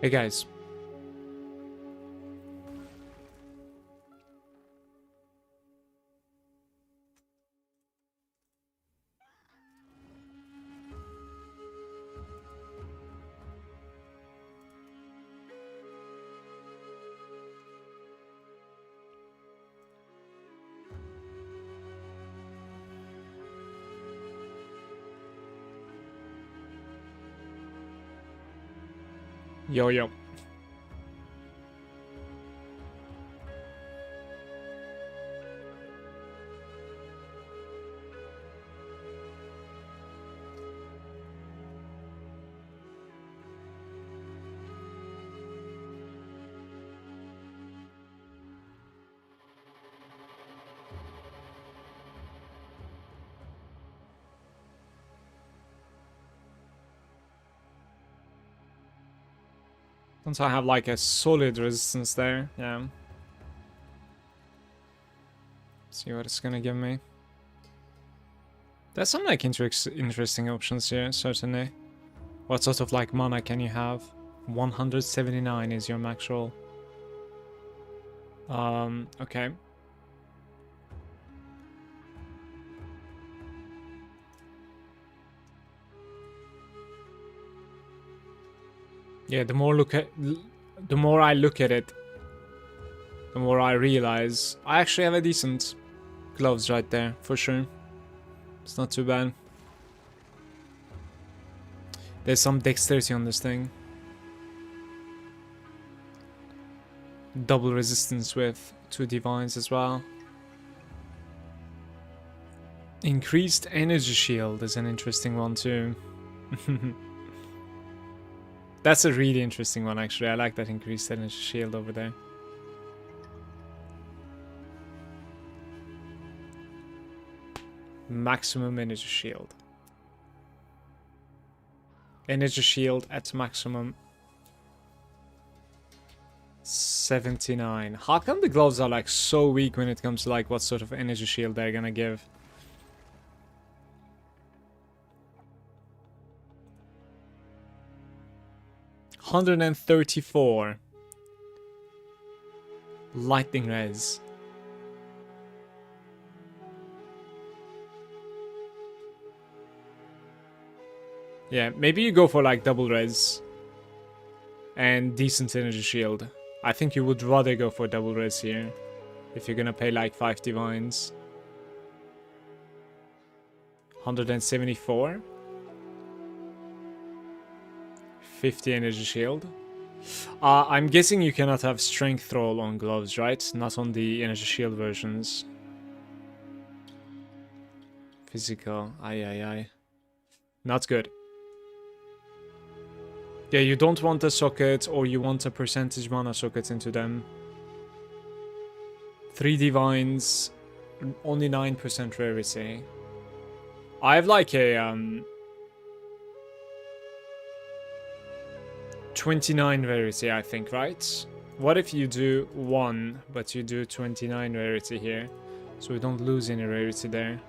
Hey guys. Yo, yo. Don't I have like a solid resistance there? Yeah. See what it's gonna give me. There's some like interesting options here, certainly. What sort of like mana can you have? 179 is your max roll. Okay. Yeah, the more I look at it, the more I realize I actually have a decent gloves right there, for sure. It's not too bad. There's some dexterity on this thing. Double resistance with 2 divines as well. Increased energy shield is an interesting one too. That's a really interesting one actually. I like that increased energy shield over there. Maximum energy shield. Energy shield at maximum 79. How come the gloves are like so weak when it comes to like what sort of energy shield they're gonna give? $134. Lightning res. Yeah, maybe you go for like double res and decent energy shield. I think you would rather go for double res here if you're gonna pay like 5 divines. 174. 50 energy shield. I'm guessing you cannot have strength roll on gloves, right? Not on the energy shield versions. Physical. Aye. Not good. Yeah, you don't want a socket, or you want a percentage mana socket into them. 3 divines, only 9% rarity. I have like a 29 rarity, I think, right? What if you do 1, but you do 29 rarity here? So we don't lose any rarity there.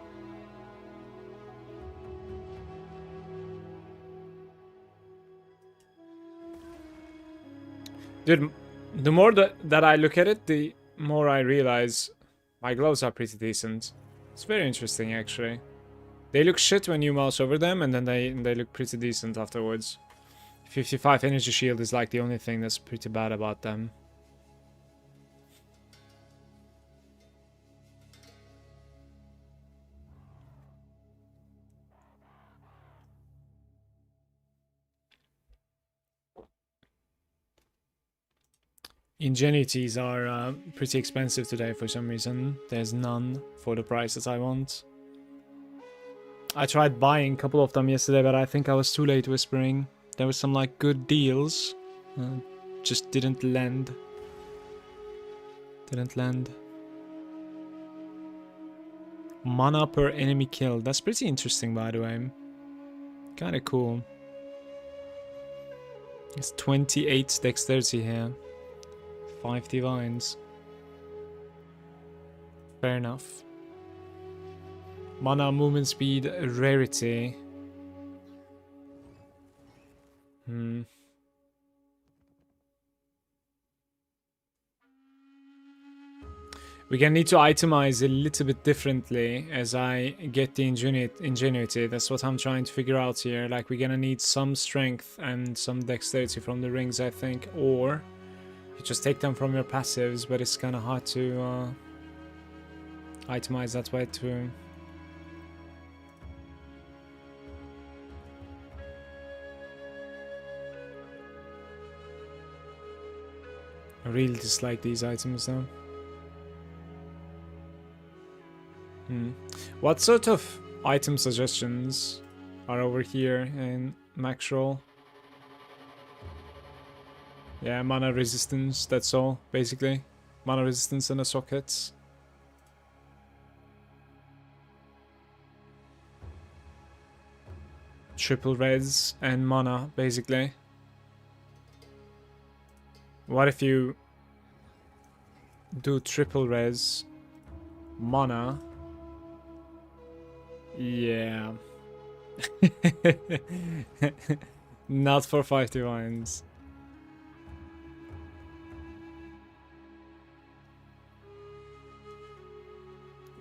Dude, the more that I look at it, the more I realize my gloves are pretty decent. It's very interesting, actually. They look shit when you mouse over them, and then they look pretty decent afterwards. 55 energy shield is like the only thing that's pretty bad about them. Ingenuities are pretty expensive today for some reason. There's none for the prices I want. I tried buying a couple of them yesterday, but I think I was too late whispering. There was some like good deals. Just didn't land. Mana per enemy killed. That's pretty interesting, by the way. Kinda cool. It's 28 dexterity here. 5 divines. Fair enough. Mana, movement speed, rarity. We're gonna need to itemize a little bit differently as I get the ingenuity. That's what I'm trying to figure out here. Like, we're gonna need some strength and some dexterity from the rings, I think. Or you just take them from your passives, but it's kind of hard to itemize that way too. I really dislike these items though. What sort of item suggestions are over here in max roll? Yeah, mana resistance, that's all, basically. Mana resistance and the sockets. Triple res and mana, basically. What if you do triple res, mana? Yeah. Not for 5 divines.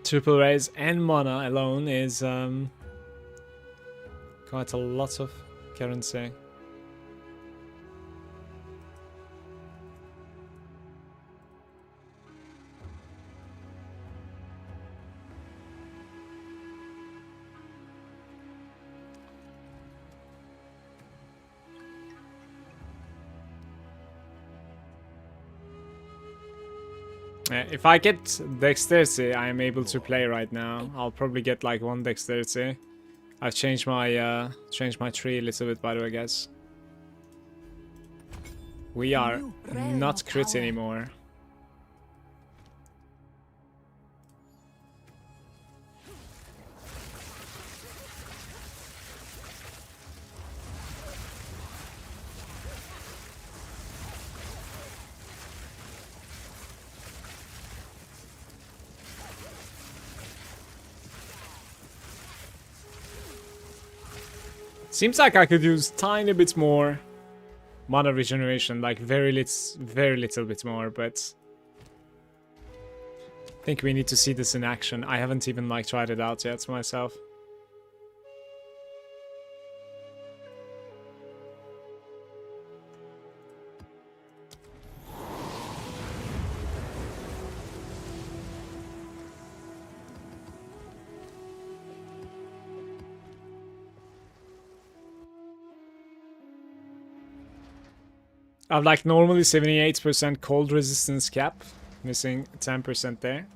Triple raise and mana alone is quite a lot of currency. If I get dexterity, I am able to play right now. I'll probably get like 1 dexterity. I've changed my tree a little bit, by the way, guys. We are not crit anymore. Seems like I could use tiny bit more mana regeneration, like very little bit more, but I think we need to see this in action. I haven't even like tried it out yet myself. I've like normally 78% cold resistance cap, missing 10% there.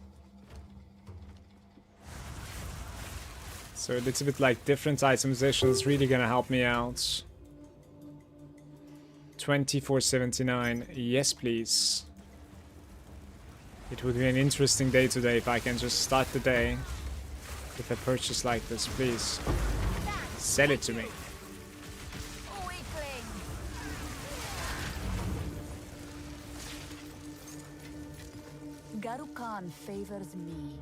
So a little bit like different itemization is really gonna help me out. 2479, yes please. It would be an interesting day today if I can just start the day with a purchase like this, please. Sell it to me. Garukan favors me.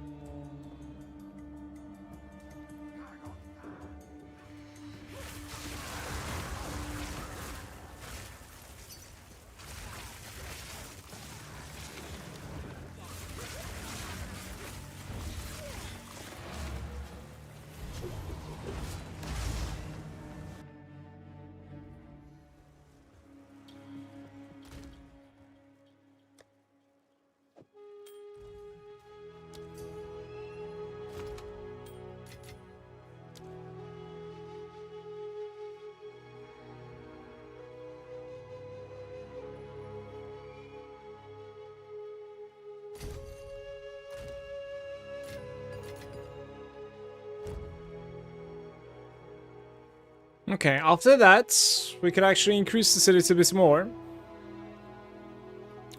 Okay, after that, we could actually increase this a little bit more.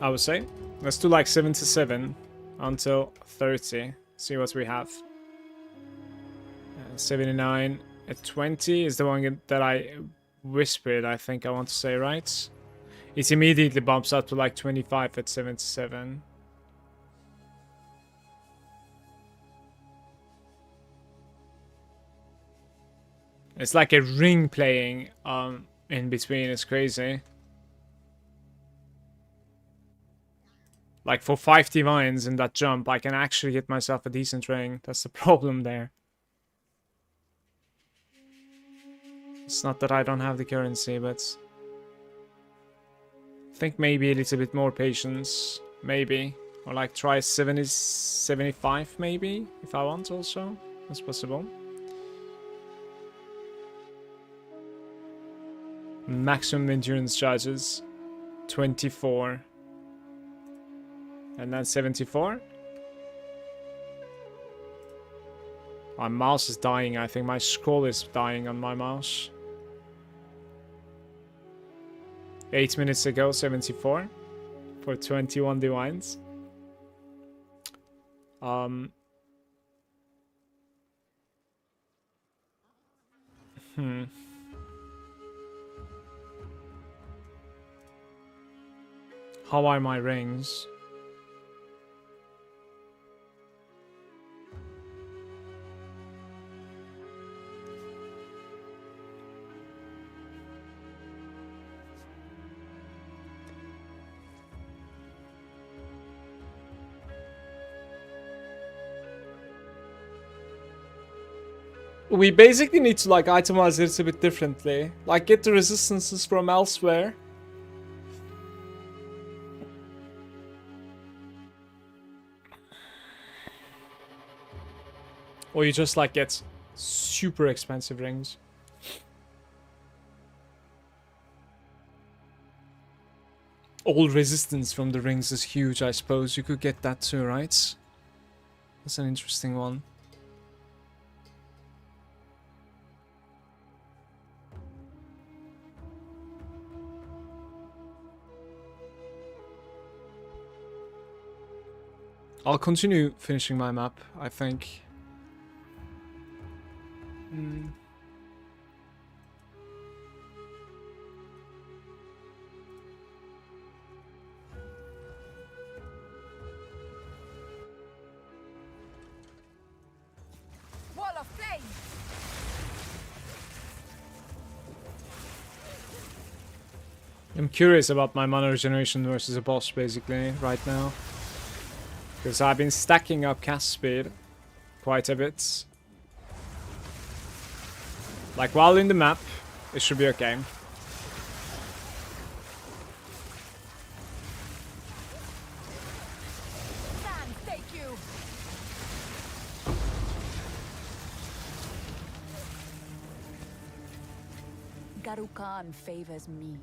I would say. Let's do like 77 until 30. See what we have. 79 at 20 is the one that I whispered, I think I want to say, right? It immediately bumps up to like 25 at 77. It's like a ring playing in between. It's crazy. Like for 5 divines in that jump, I can actually get myself a decent ring. That's the problem there. It's not that I don't have the currency, but I think maybe a little bit more patience. Maybe. Or like try 70, 75 maybe, if I want also. That's possible. Maximum endurance charges. 24. And then 74. My mouse is dying. I think my scroll is dying on my mouse. 8 minutes ago, 74. For 21 divines. How are my rings? We basically need to like itemize it a bit differently. Like get the resistances from elsewhere. Or you just like get super expensive rings. All resistance from the rings is huge, I suppose. You could get that too, right? That's an interesting one. I'll continue finishing my map, I think. Wall of flame. I'm curious about my mana regeneration versus a boss basically right now. Because I've been stacking up cast speed quite a bit. Like while in the map, it should be okay. Sand, take you. Garukan favors me.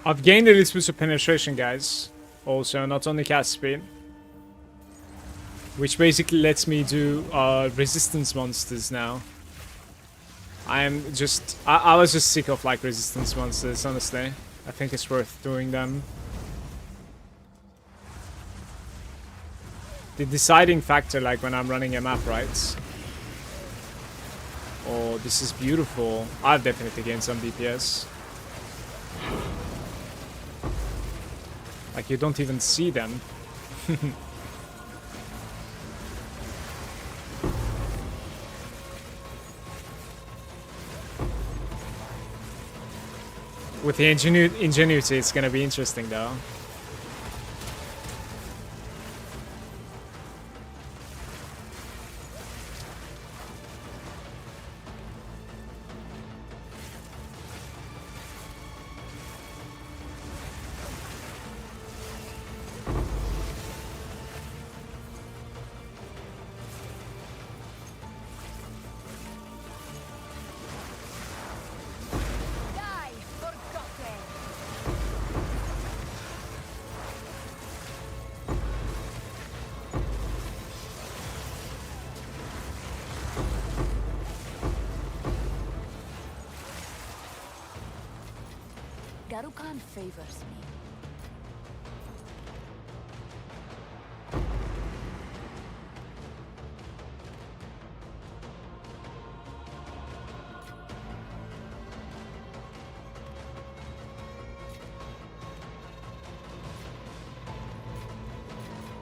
I've gained a little bit of penetration, guys. Also, not only cast speed. Which basically lets me do resistance monsters now. I was just sick of like resistance monsters, honestly. I think it's worth doing them. The deciding factor, like when I'm running a map, right? Oh, this is beautiful. I've definitely gained some DPS. Like you don't even see them. With the ingenuity, it's gonna be interesting though. Garukan favors me.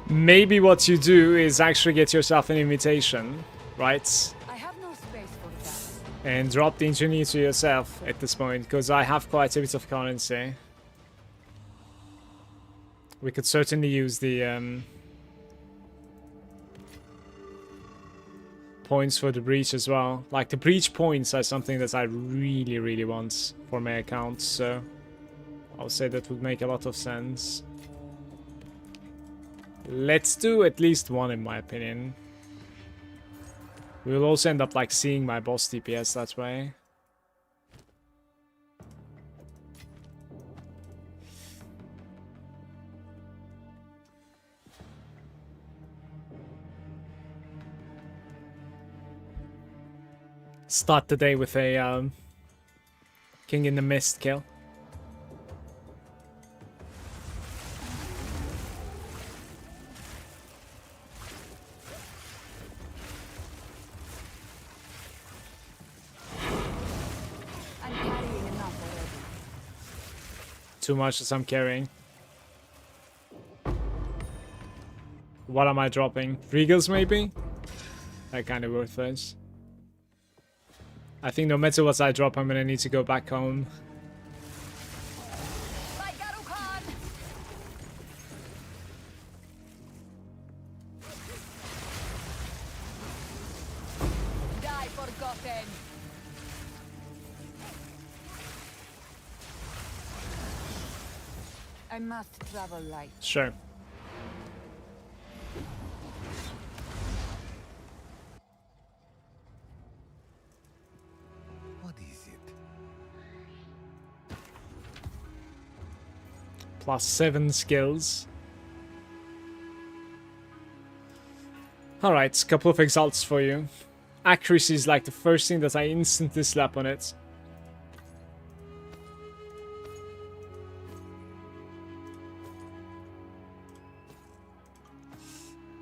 Maybe what you do is actually get yourself an invitation, right? I have no space for that. And drop the engineer to yourself at this point, because I have quite a bit of currency. We could certainly use the points for the breach as well. Like, the breach points are something that I really, really want for my account, so I'll say that would make a lot of sense. Let's do at least one, in my opinion. We'll also end up, like, seeing my boss DPS that way. Start the day with a King in the Mist kill. I'm carrying enough already. Too much as I'm carrying. What am I dropping? Regals, maybe? That kind of worthless. I think no matter what I drop, I'm gonna need to go back home. By Garukan! Die forgotten! I must travel light. Sure. What is it? +7 skills. Alright, couple of exalts for you. Accuracy is like the first thing that I instantly slap on it.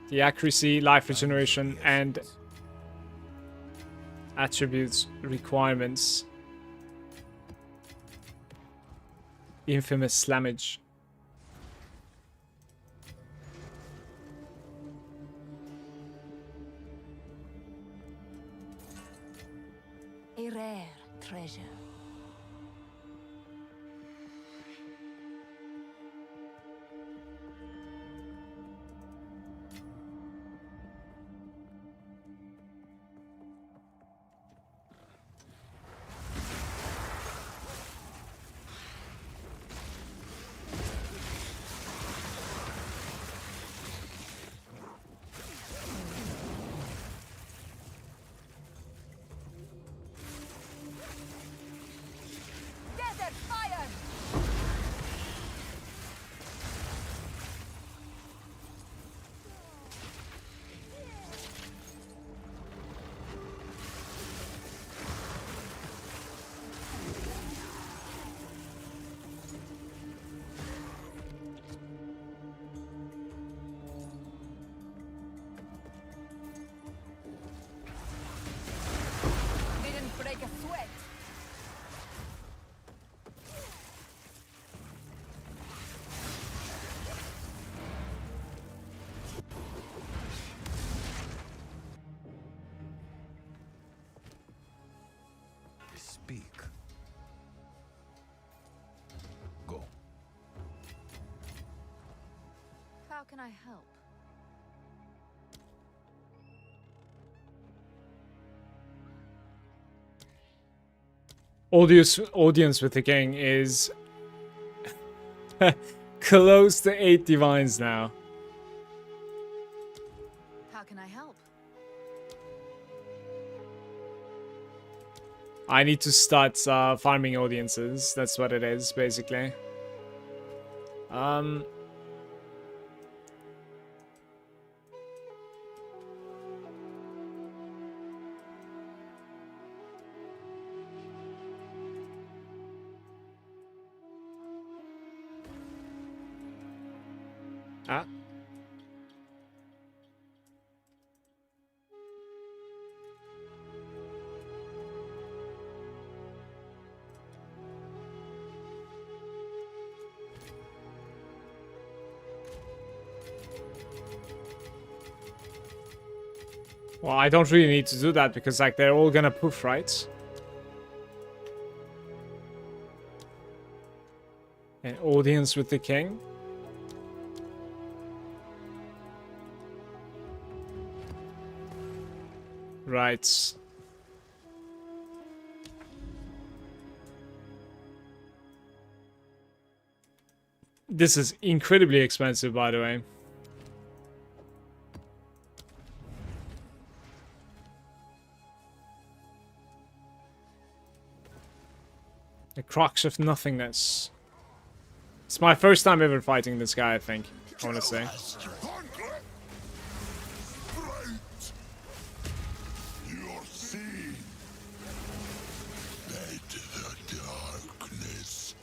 The accuracy, life regeneration, and attributes requirements. Infamous slammage. A rare treasure. Desert fire! Didn't break a sweat. Speak. Go. How can I help? Audience with the king is close to 8 divines now. How can I help? I need to start farming audiences. That's what it is, basically. Ah. Well, I don't really need to do that because, like, they're all gonna poof, right? An audience with the king. Right. This is incredibly expensive, by the way. The crux of nothingness. It's my first time ever fighting this guy, I think. I want to say. Your seed. Bed the darkness.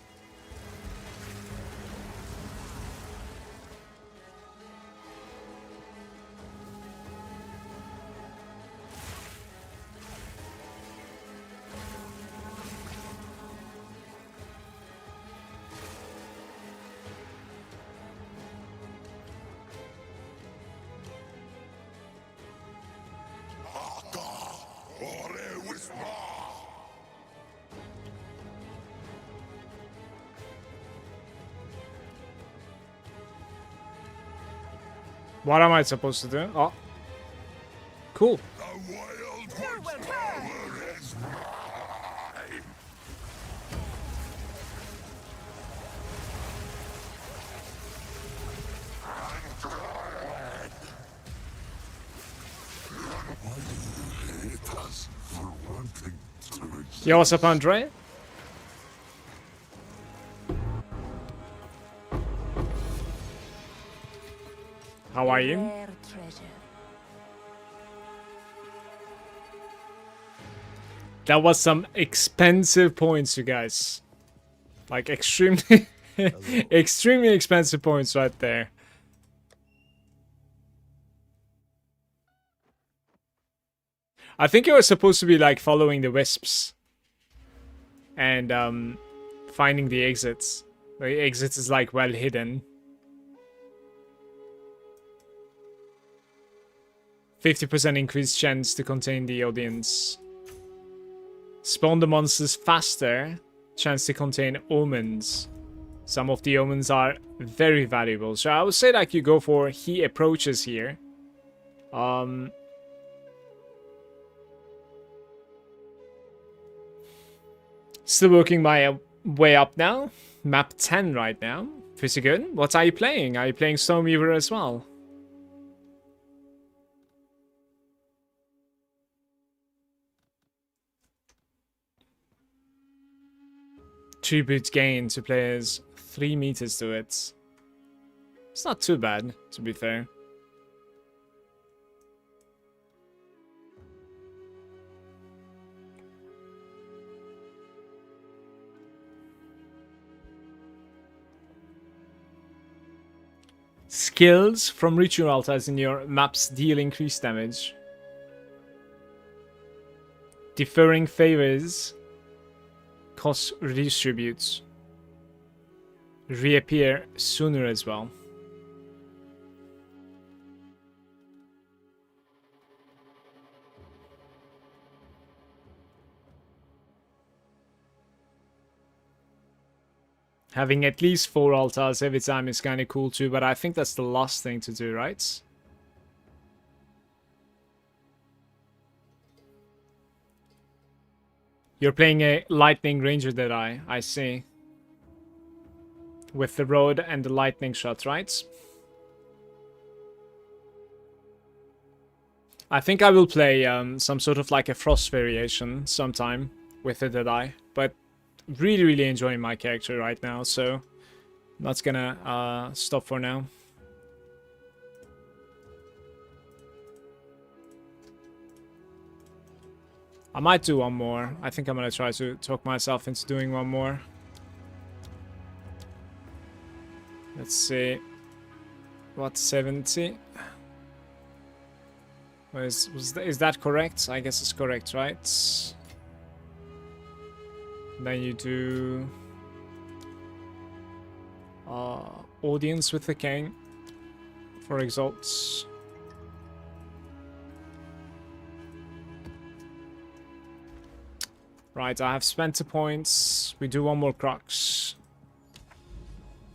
What am I supposed to do? Oh. Cool. The wild one's power is mine. Why do you hate us for wanting to exist? Yo, what's up, Andre? How are you? Rare treasure. That was some expensive points, you guys. Like, extremely, extremely expensive points right there. I think you were supposed to be, like, following the wisps. And, finding the exits. The exit is, like, well hidden. 50% increased chance to contain the audience. Spawn the monsters faster. Chance to contain omens. Some of the omens are very valuable. So I would say like you go for he approaches here. Still working my way up now. Map 10 right now. Pretty good. What are you playing? Are you playing Stormweaver as well? Tribute gain to players 3 meters to it. It's not too bad, to be fair. Skills from ritual altars in your maps deal increased damage. Deferring favors cost redistributes. Reappear sooner as well. Having at least 4 altars every time is kind of cool too, but I think that's the last thing to do, right? You're playing a lightning ranger that I see. With the road and the lightning shot, right? I think I will play some sort of like a frost variation sometime with the Deadeye, but really enjoying my character right now, so not gonna stop for now. I might do one more. I think I'm gonna try to talk myself into doing one more. Let's see. what, 70? Is that correct? I guess it's correct, right? Then you do audience with the king for exalts. Right, I have spent the points. We do one more crux.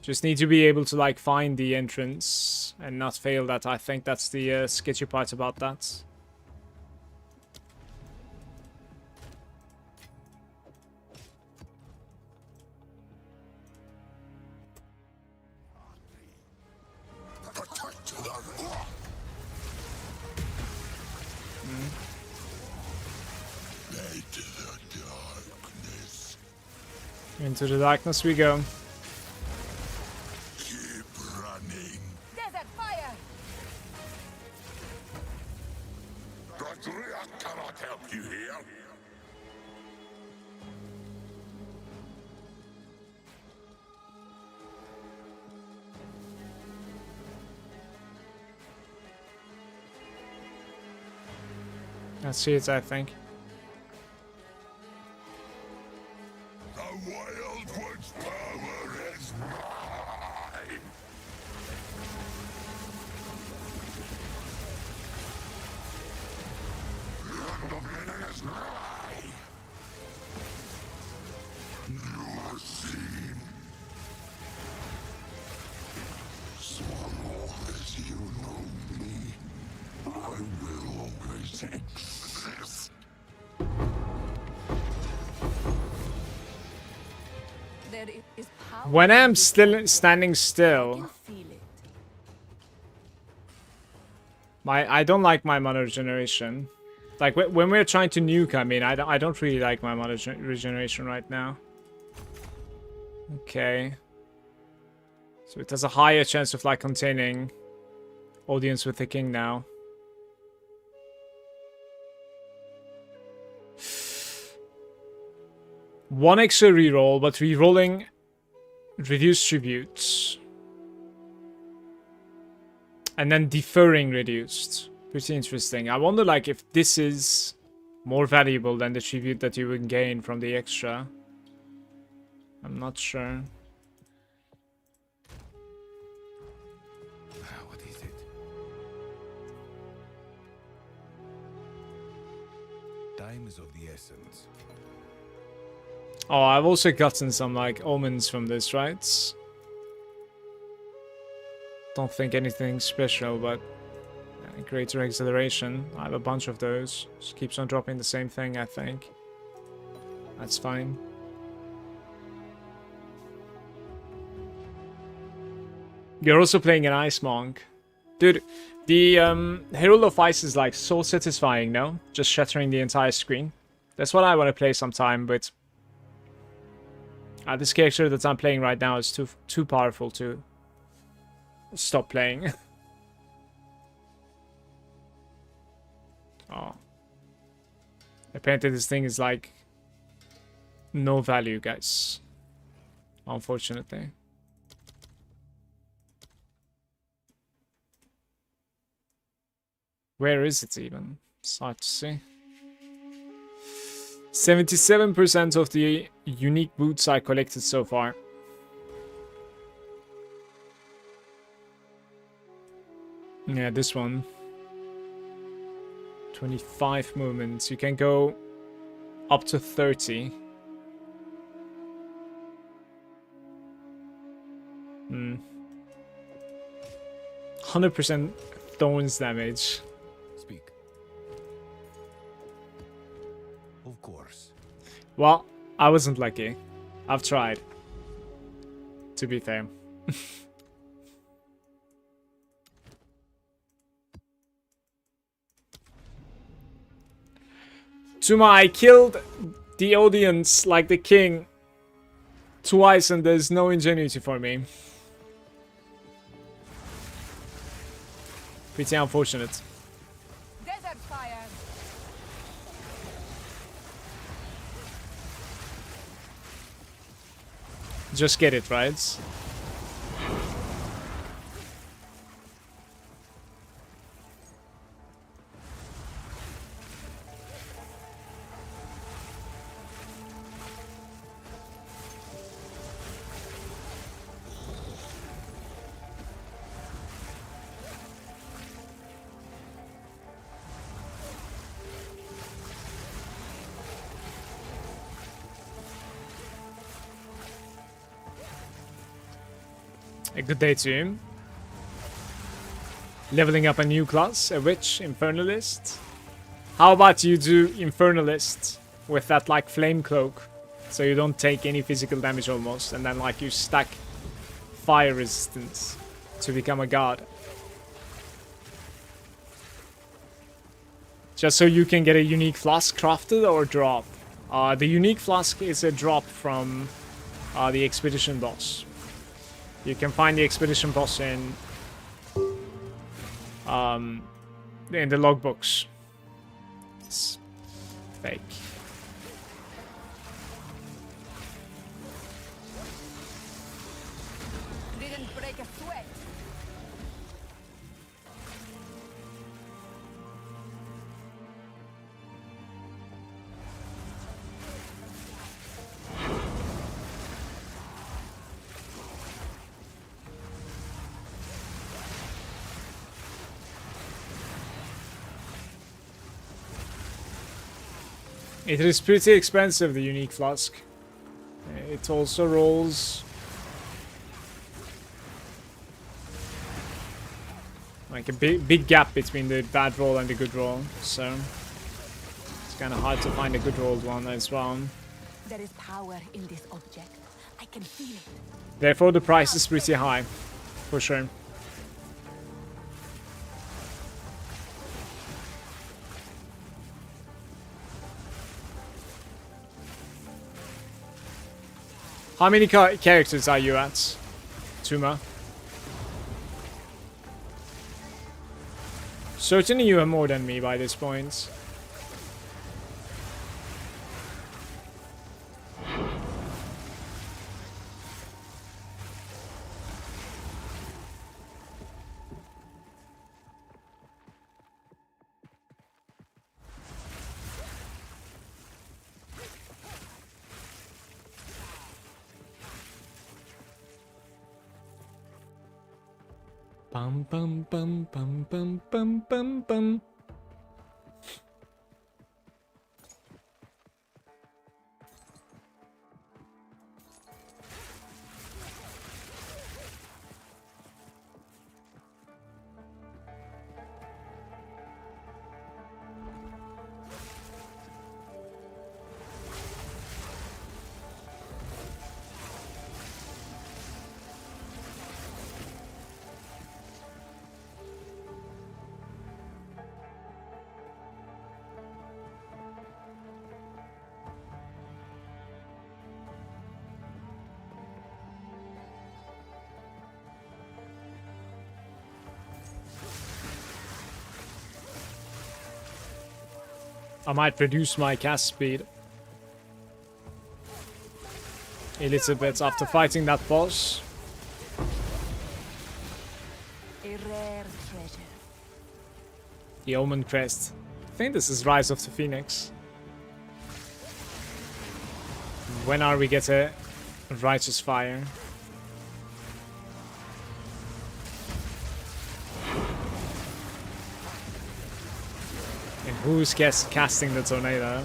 Just need to be able to like find the entrance and not fail that. I think that's the sketchy part about that. Into the darkness we go. Keep running. Desert fire! Godria cannot help you here. That's it, I think. The Wild One's power is mine. The dominion is mine. You are seen. So long as you know me, I will always exist. There is power. When I'm still standing still, You feel it. I don't like my mana regeneration. Like when we're trying to nuke, I mean, I don't really like my mana regeneration right now. Okay. So it has a higher chance of like containing audience with the king now. One extra reroll, but rerolling reduced tributes. And then deferring reduced. Pretty interesting. I wonder like if this is more valuable than the tribute that you would gain from the extra. I'm not sure. What is it? Time is of the essence. Oh, I've also gotten some like omens from this, right? Don't think anything special, but greater acceleration. I have a bunch of those. Just keeps on dropping the same thing, I think. That's fine. You're also playing an Ice Monk. Dude, the Herald of Ice is like so satisfying, no? Just shattering the entire screen. That's what I want to play sometime, but this character that I'm playing right now is too powerful to stop playing. Oh. Apparently this thing is like no value, guys. Unfortunately. Where is it even? It's hard to see. 77% of the unique boots I collected so far. Yeah, this one. 25 movements. You can go up to 30. 100% thorns damage. Speak. Of course. Well, I wasn't lucky. I've tried. To be fair. Tuma, I killed the audience like the king twice and there's no ingenuity for me. Pretty unfortunate. Desert fire! Just get it, right? A good day to you. Leveling up a new class, a witch, infernalist. How about you do infernalist with that like flame cloak, so you don't take any physical damage almost, and then like you stack fire resistance to become a god. Just so you can get a unique flask crafted or drop. The unique flask is a drop from the expedition boss. You can find the expedition boss in the logbooks. It's fake. Didn't break a sweat. It is pretty expensive, the unique flask. It also rolls like a big gap between the bad roll and the good roll, so it's kind of hard to find a good rolled one as well. There is power in this object. I can feel it. Therefore, the price is pretty high, for sure. How many characters are you at, Tuma? Certainly you are more than me by this point. Bum bum bum bum bum bum bum bum. I might reduce my cast speed a little bit after fighting that boss. A rare treasure. The Omen Crest. I think this is Rise of the Phoenix. When are we get a Righteous Fire? And who's casting the tornado?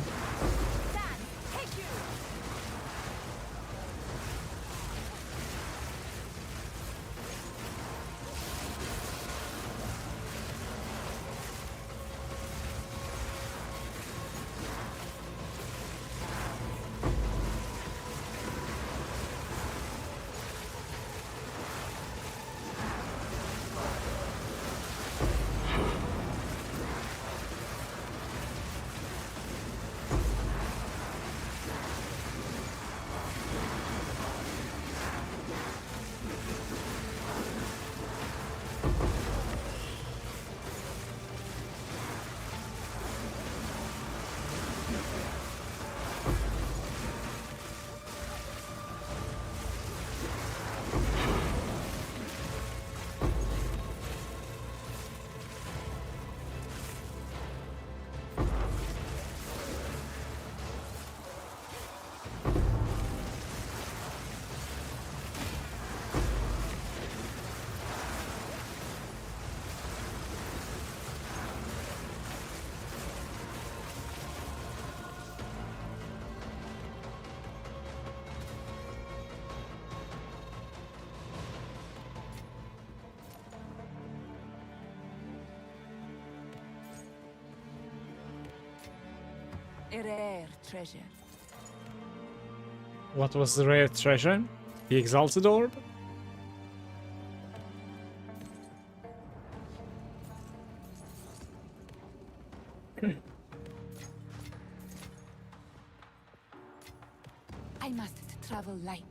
A rare treasure. What was the rare treasure? The Exalted Orb? I must travel light.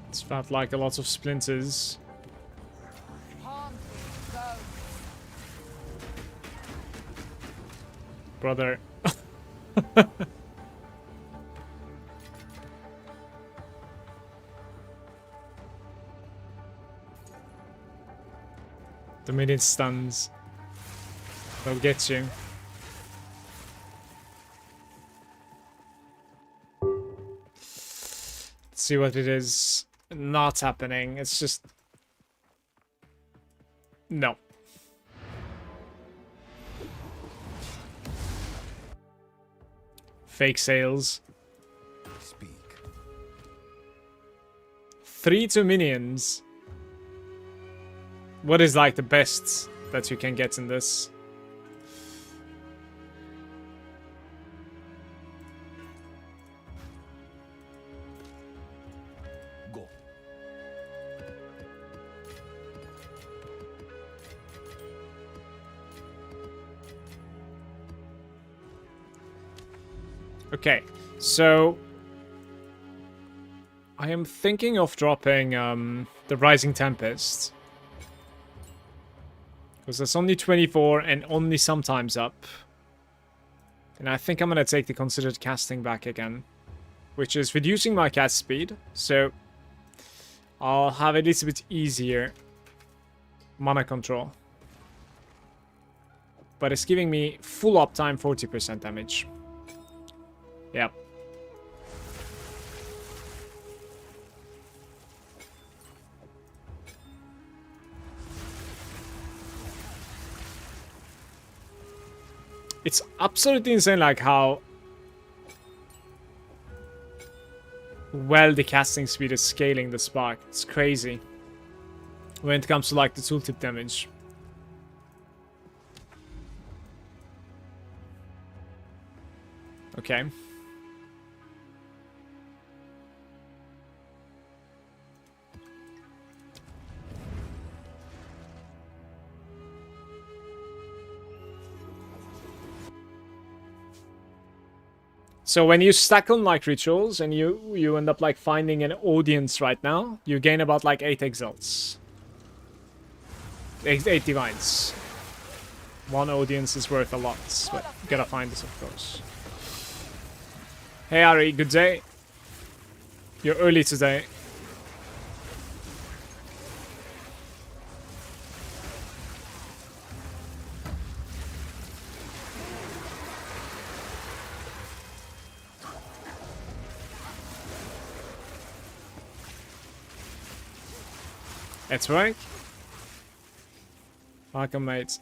It's felt like a lot of splinters. Haunted ghosts. Brother. The minute stuns. They'll get you. Let's see what it is. Not happening. It's just... No. Fake sales. Speak. 3 minions. What is like the best that you can get in this? Go. Okay, so I am thinking of dropping the Rising Tempest. Because that's only 24 and only sometimes up. And I think I'm going to take the Considered Casting back again. Which is reducing my cast speed. So I'll have a little bit easier mana control. But it's giving me full uptime 40% damage. Yep. It's absolutely insane, like, how well the casting speed is scaling the spark. It's crazy when it comes to, like, the tooltip damage. Okay. So when you stack on like rituals and you end up like finding an audience right now, you gain about like 8 exalts. 8 divines. One audience is worth a lot, but you gotta find this, of course. Hey Ari, good day. You're early today. That's right. Welcome, mates.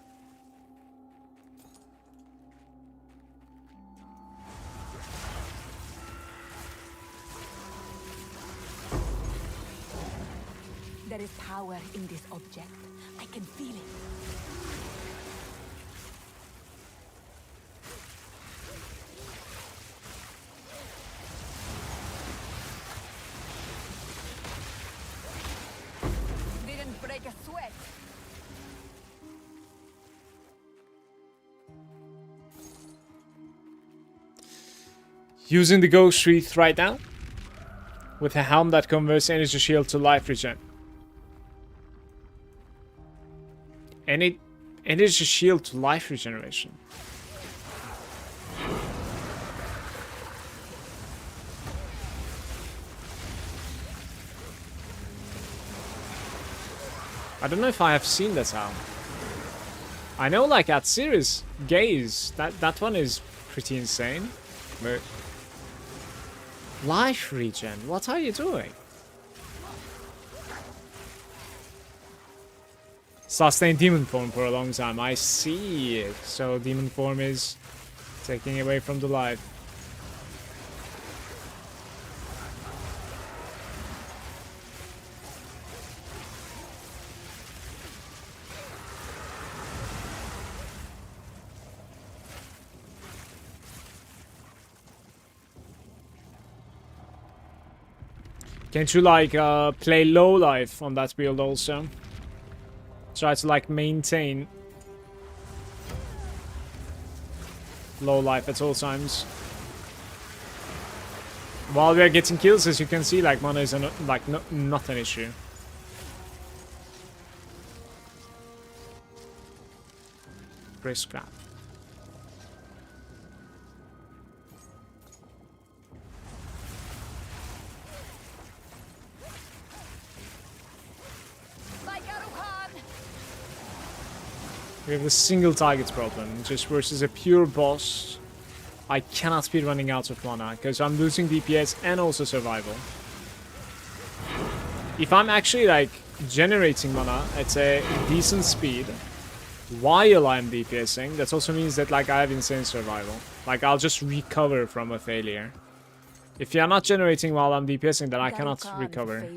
There is power in this object. I can feel it. Didn't break a sweat. Using the Ghost Wreath right now. With a helm that converts energy shield to life regen. Energy shield to life regeneration. I don't know if I have seen that helm. I know like at Series Gaze, that one is pretty insane. But life regen, what are you doing? Sustain demon form for a long time. I see it. So demon form is taking away from the life. Can't you like play low life on that build also? Try to like maintain low life at all times. While we are getting kills, as you can see, like mana is not an issue. Press scrap. We have a single target problem, just versus a pure boss. I cannot be running out of mana, because I'm losing DPS and also survival. If I'm actually like generating mana at a decent speed while I'm DPSing, that also means that like I have insane survival. Like I'll just recover from a failure. If you're not generating while I'm DPSing, then I cannot recover.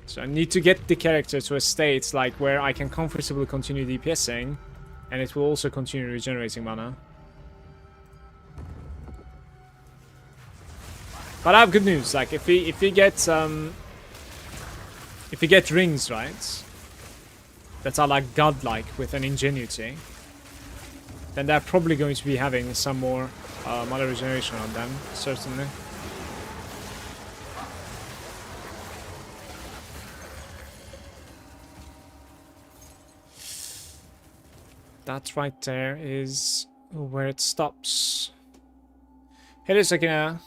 So I need to get the character to a state like where I can comfortably continue DPSing, and it will also continue regenerating mana. But I have good news. Like if we get rings, right, that are like godlike with an ingenuity, then they're probably going to be having some more mana regeneration on them, certainly. That right there is where it stops. Hey, a second now.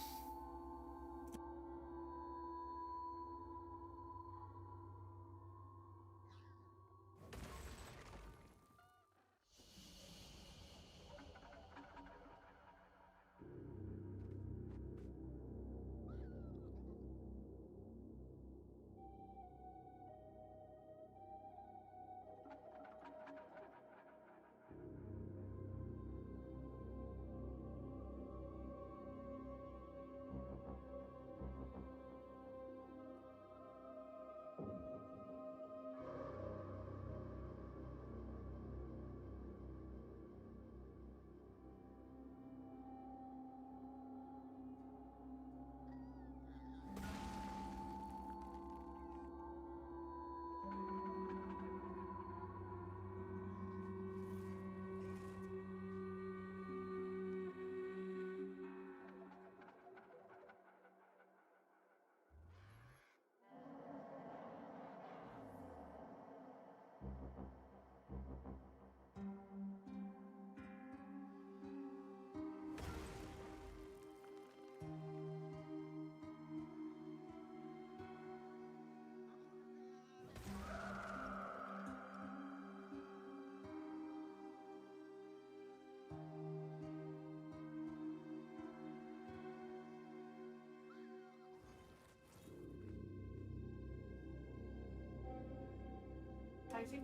I think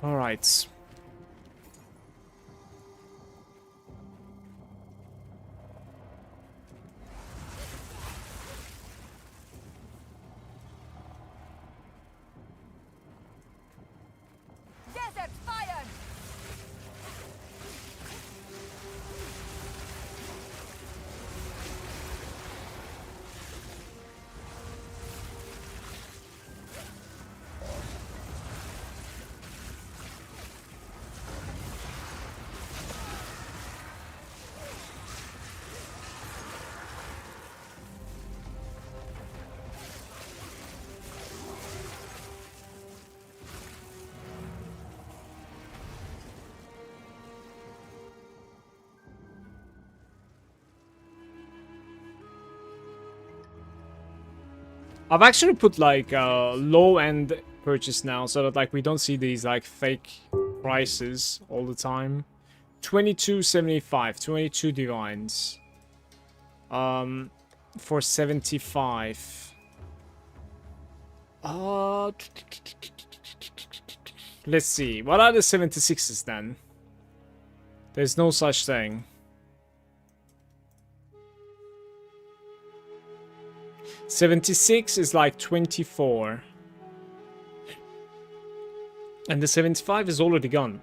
All right. Desert fire! I've actually put like low end purchase now so that like we don't see these like fake prices all the time. 22.75, 22 divines. For 75. Let's see. What are the 76s then? There's no such thing. 76 is like 24. And the 75 is already gone.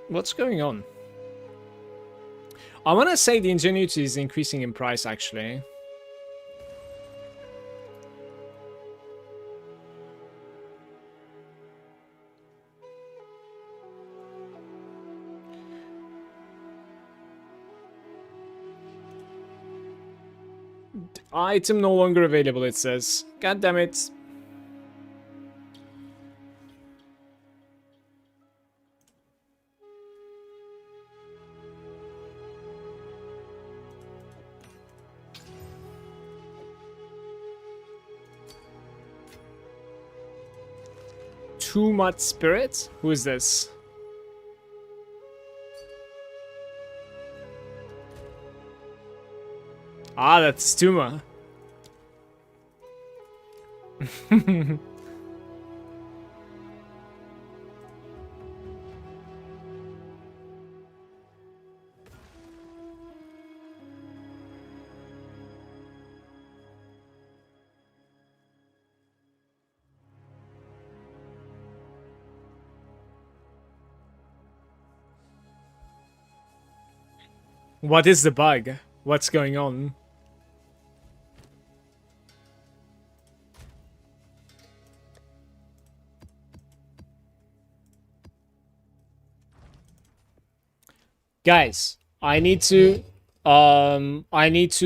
What's going on? I want to say the ingenuity is increasing in price, actually. Item no longer available, it says. God damn it. Too much spirit? Who is this? Ah, that's Tuma. What is the bug? What's going on? Guys, I need to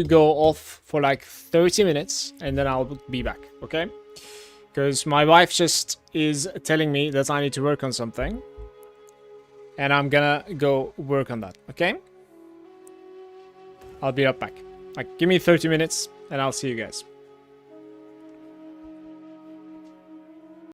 go off for like 30 minutes and then I'll be back, okay? Because my wife just is telling me that I need to work on something. And I'm gonna go work on that, okay? I'll be right back. Like, give me 30 minutes and I'll see you guys.